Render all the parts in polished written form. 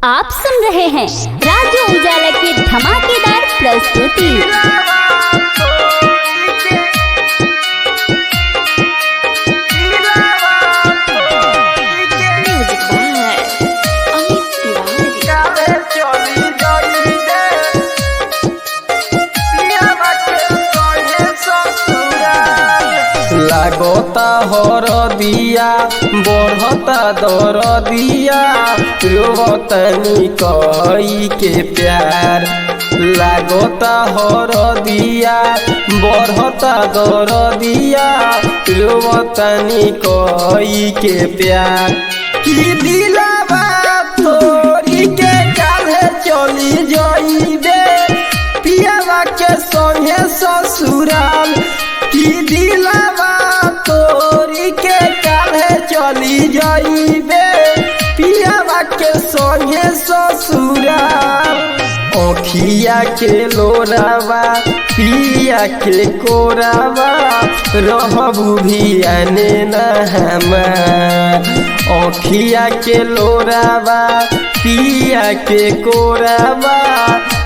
आप सुन रहे हैं राजू उजाला की धमाकेदार प्रस्तुति। लागता हर दिया बढ़ता दर दिया रोवतनी कई के प्यार। लागता हर दिया बढ़ता दर दिया रोवतनी कई के प्यार। की दिलावा तोरी के काहे चली जाइबे पियावा के संगे ससुराल। की दिलावा तोरी के काहे चली जाइबे पियावा के संगे ससुराल। ओखिया के लोरावा पिया के कोरावा रहबू भी आने न हमार। ओखिया के लोरावा पिया के कोरावा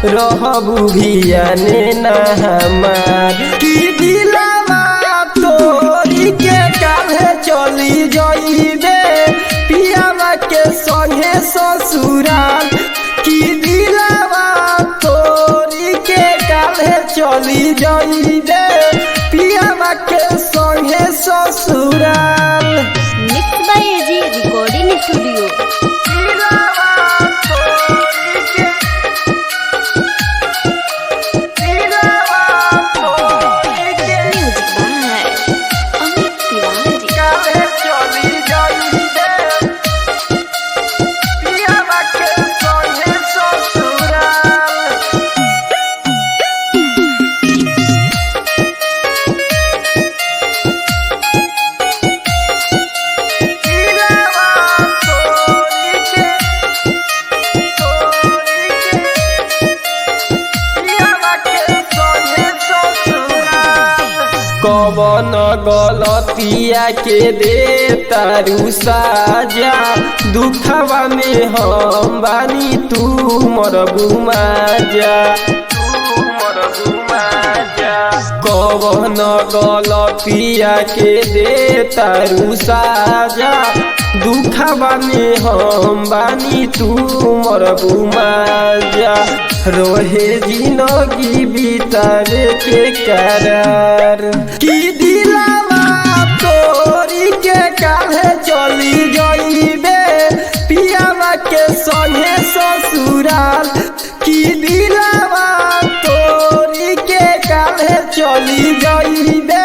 रहबू भी आने न हमार। की दिलावा तोरी के काहे चली जाइबे पियावा के संगे ससुराल। की दिलावा तोरी के काहे चली जाइबे पियावा के संगे ससुराल। Mix by AG recording studio. कवन गलतिया के दे तारू साजा दुखवा में हम बानी तू मोर गुमाजा। कवन गलतिया के दे तारू साजा दुखवा में हम बानी तू मोर गुमाजा। रोहे जिंदगी बितावे के करार। की दिलावा तोरी के काहे चली जाइबे पियावा के संगे ससुराल। की दिलावा तोरी के काहे चली जाइबे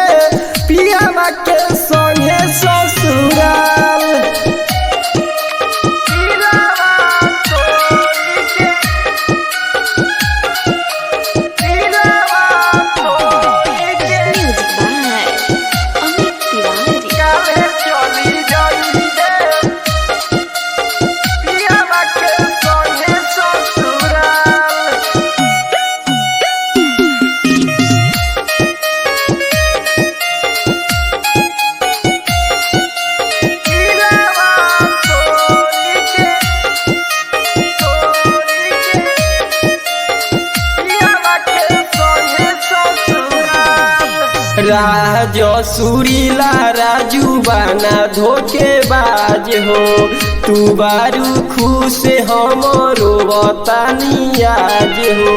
पियावा के संगे ससुराल। राजो सुरीला राजू बाना धोखेबाज हो तू बारू खुश हमरो बतानी आज हो।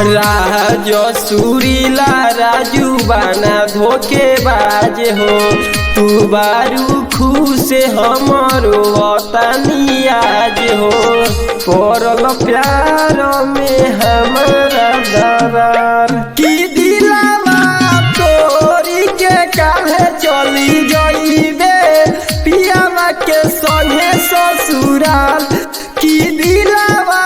राजो सुरीला राजू बाना धोखेबाज हो तू बारू खुश हमरो बतानी आज हो। पड़ल प्यार में हमारा दरार। की दिलावा तोरी के काहे चली जाइबे पियावा के संगे ससुराल। की दिलावा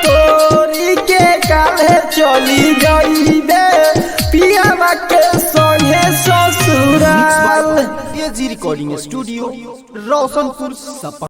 तोरी के काहे चली जाइबे पियावा के संगे ससुराल। एजी रिकॉर्डिंग स्टूडियो रोशनपुर सपा।